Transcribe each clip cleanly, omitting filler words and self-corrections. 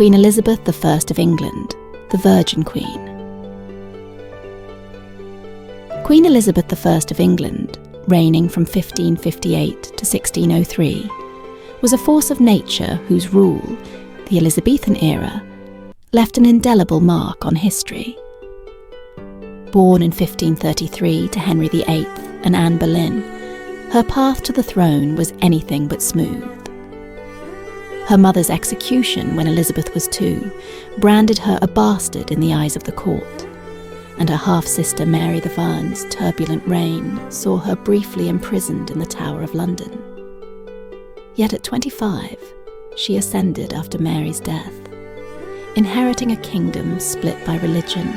Queen Elizabeth I of England, the Virgin Queen. Queen Elizabeth I of England, reigning from 1558 to 1603, was a force of nature whose rule, the Elizabethan era, left an indelible mark on history. Born in 1533 to Henry VIII and Anne Boleyn, her path to the throne was anything but smooth. Her mother's execution when Elizabeth was 2 branded her a bastard in the eyes of the court, and her half-sister Mary the Virne's turbulent reign saw her briefly imprisoned in the Tower of London. Yet at 25, she ascended after Mary's death, inheriting a kingdom split by religion,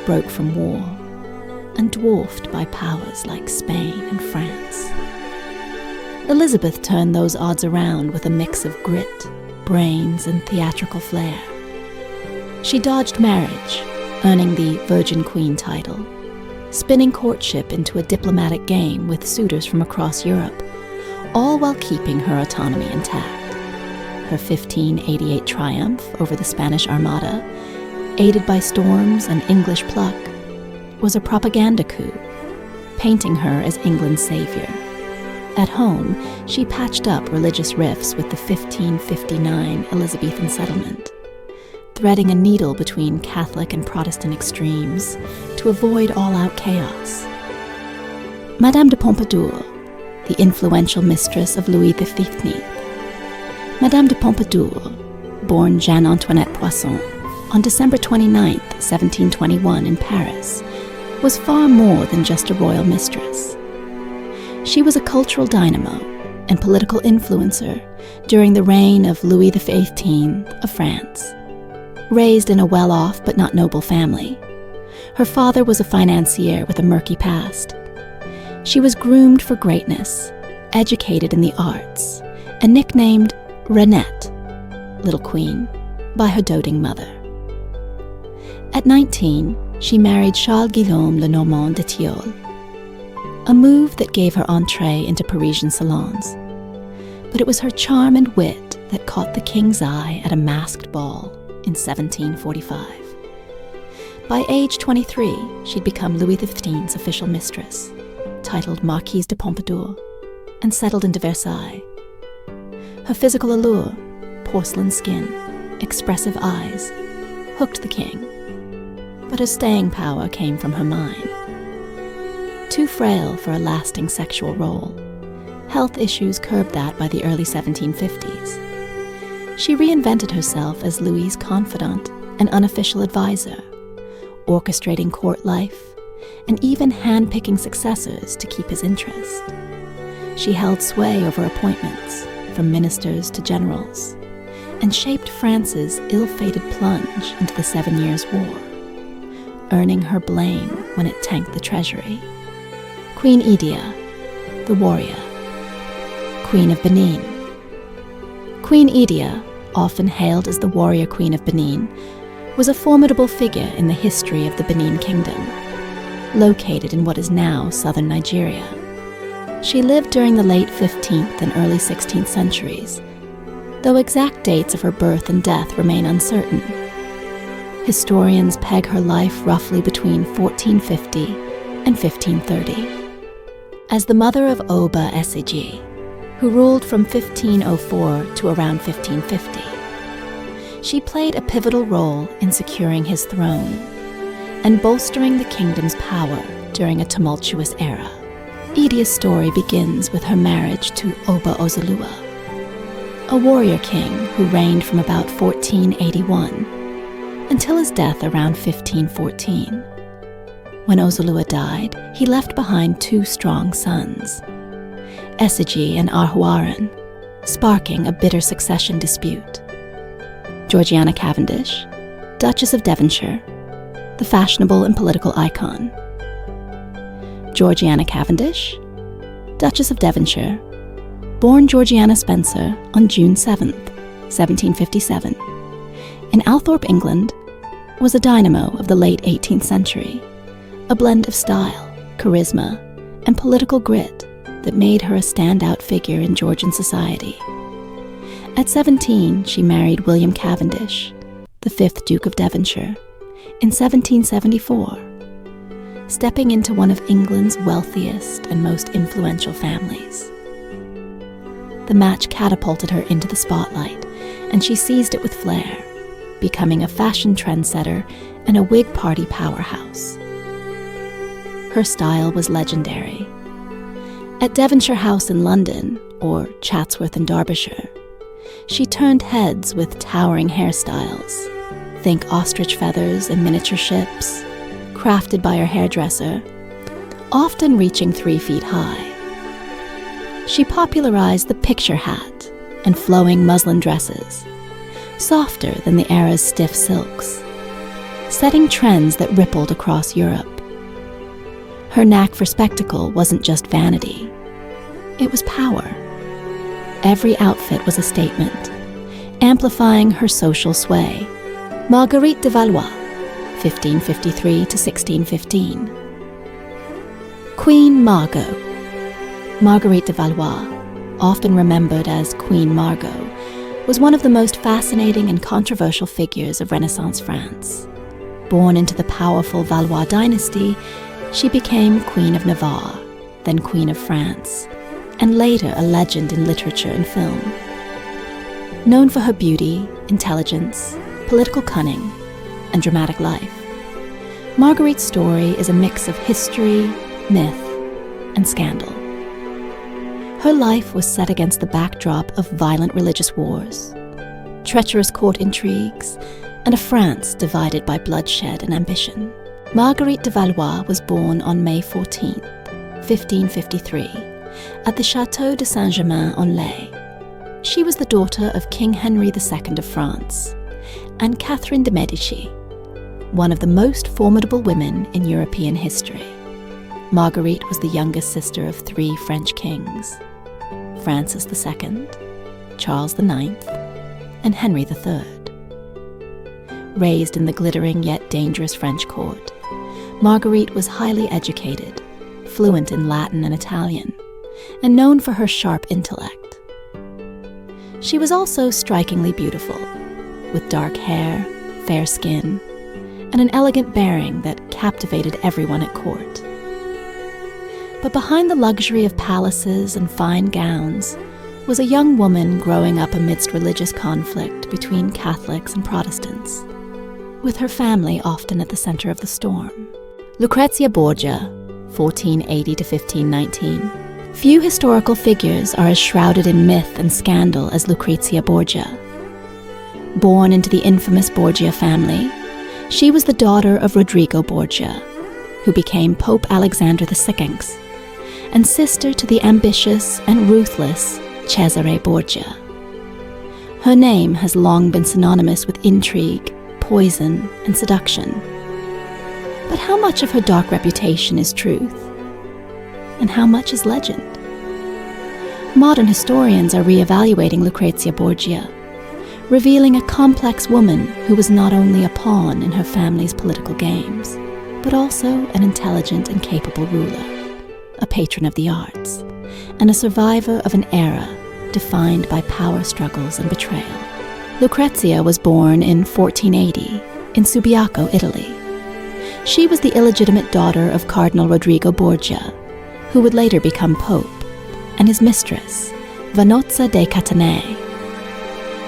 broke from war, and dwarfed by powers like Spain and France. Elizabeth turned those odds around with a mix of grit, brains, and theatrical flair. She dodged marriage, earning the Virgin Queen title, spinning courtship into a diplomatic game with suitors from across Europe, all while keeping her autonomy intact. Her 1588 triumph over the Spanish Armada, aided by storms and English pluck, was a propaganda coup, painting her as England's savior. At home, she patched up religious rifts with the 1559 Elizabethan settlement, threading a needle between Catholic and Protestant extremes to avoid all-out chaos. Madame de Pompadour, the influential mistress of Louis XV. Madame de Pompadour, born Jeanne-Antoinette Poisson on December 29, 1721 in Paris, was far more than just a royal mistress. She was a cultural dynamo and political influencer during the reign of Louis XV of France. Raised in a well-off but not noble family, her father was a financier with a murky past. She was groomed for greatness, educated in the arts, and nicknamed Renette, Little Queen, by her doting mother. At 19, she married Charles Guillaume Lenormand de Tillol, a move that gave her entree into Parisian salons. But it was her charm and wit that caught the king's eye at a masked ball in 1745. By age 23, she'd become Louis XV's official mistress, titled Marquise de Pompadour, and settled into Versailles. Her physical allure, porcelain skin, expressive eyes, hooked the king. But her staying power came from her mind. Too frail for a lasting sexual role, health issues curbed that by the early 1750s. She reinvented herself as Louis's confidant and unofficial advisor, orchestrating court life and even hand-picking successors to keep his interest. She held sway over appointments, from ministers to generals, and shaped France's ill-fated plunge into the 7 Years' War, earning her blame when it tanked the treasury. Queen Idia, the warrior. Queen of Benin. Queen Idia, often hailed as the warrior queen of Benin, was a formidable figure in the history of the Benin Kingdom, located in what is now southern Nigeria. She lived during the late 15th and early 16th centuries, though exact dates of her birth and death remain uncertain. Historians peg her life roughly between 1450 and 1530. As the mother of Oba Esiji, who ruled from 1504 to around 1550, she played a pivotal role in securing his throne and bolstering the kingdom's power during a tumultuous era. Idia's story begins with her marriage to Oba Ozulua, a warrior king who reigned from about 1481 until his death around 1514. When Ozulua died, he left behind 2 strong sons, Esiji and Arhuaran, sparking a bitter succession dispute. Georgiana Cavendish, Duchess of Devonshire, the fashionable and political icon. Georgiana Cavendish, Duchess of Devonshire, born Georgiana Spencer on June 7, 1757, in Althorpe, England, was a dynamo of the late 18th century, a blend of style, charisma, and political grit that made her a standout figure in Georgian society. At 17, she married William Cavendish, the 5th Duke of Devonshire, in 1774, stepping into one of England's wealthiest and most influential families. The match catapulted her into the spotlight, and she seized it with flair, becoming a fashion trendsetter and a Whig Party powerhouse. Her style was legendary. At Devonshire House in London, or Chatsworth in Derbyshire, she turned heads with towering hairstyles. Think ostrich feathers and miniature ships, crafted by her hairdresser, often reaching 3 feet high. She popularized the picture hat and flowing muslin dresses, softer than the era's stiff silks, setting trends that rippled across Europe. Her knack for spectacle wasn't just vanity, it was power. Every outfit was a statement, amplifying her social sway. Marguerite de Valois, 1553 to 1615. Queen Margot. Marguerite de Valois, often remembered as Queen Margot, was one of the most fascinating and controversial figures of Renaissance France. Born into the powerful Valois dynasty, she became Queen of Navarre, then Queen of France, and later a legend in literature and film. Known for her beauty, intelligence, political cunning, and dramatic life, Marguerite's story is a mix of history, myth, and scandal. Her life was set against the backdrop of violent religious wars, treacherous court intrigues, and a France divided by bloodshed and ambition. Marguerite de Valois was born on May 14, 1553, at the Château de Saint-Germain-en-Laye. She was the daughter of King Henry II of France and Catherine de' Medici, one of the most formidable women in European history. Marguerite was the youngest sister of 3 French kings, Francis II, Charles IX, and Henry III. Raised in the glittering yet dangerous French court, Marguerite was highly educated, fluent in Latin and Italian, and known for her sharp intellect. She was also strikingly beautiful, with dark hair, fair skin, and an elegant bearing that captivated everyone at court. But behind the luxury of palaces and fine gowns was a young woman growing up amidst religious conflict between Catholics and Protestants, with her family often at the center of the storm. Lucrezia Borgia, 1480 to 1519. Few historical figures are as shrouded in myth and scandal as Lucrezia Borgia. Born into the infamous Borgia family, she was the daughter of Rodrigo Borgia, who became Pope Alexander VI, and sister to the ambitious and ruthless Cesare Borgia. Her name has long been synonymous with intrigue, poison, and seduction. But how much of her dark reputation is truth? And how much is legend? Modern historians are re-evaluating Lucrezia Borgia, revealing a complex woman who was not only a pawn in her family's political games, but also an intelligent and capable ruler, a patron of the arts, and a survivor of an era defined by power struggles and betrayal. Lucrezia was born in 1480 in Subiaco, Italy. She was the illegitimate daughter of Cardinal Rodrigo Borgia, who would later become Pope, and his mistress, Vanozza de Catanei.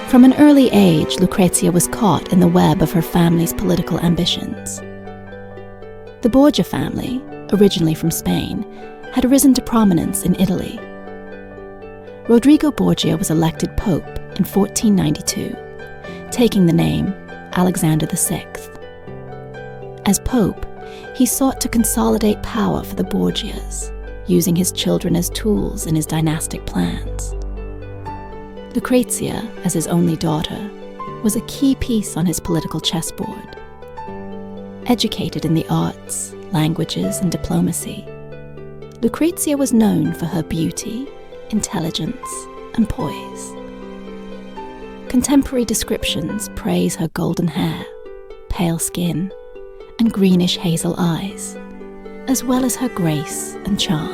From an early age, Lucrezia was caught in the web of her family's political ambitions. The Borgia family, originally from Spain, had risen to prominence in Italy. Rodrigo Borgia was elected Pope in 1492, taking the name Alexander VI. As Pope, he sought to consolidate power for the Borgias, using his children as tools in his dynastic plans. Lucrezia, as his only daughter, was a key piece on his political chessboard. Educated in the arts, languages, and diplomacy, Lucrezia was known for her beauty, intelligence, and poise. Contemporary descriptions praise her golden hair, pale skin, and greenish hazel eyes, as well as her grace and charm.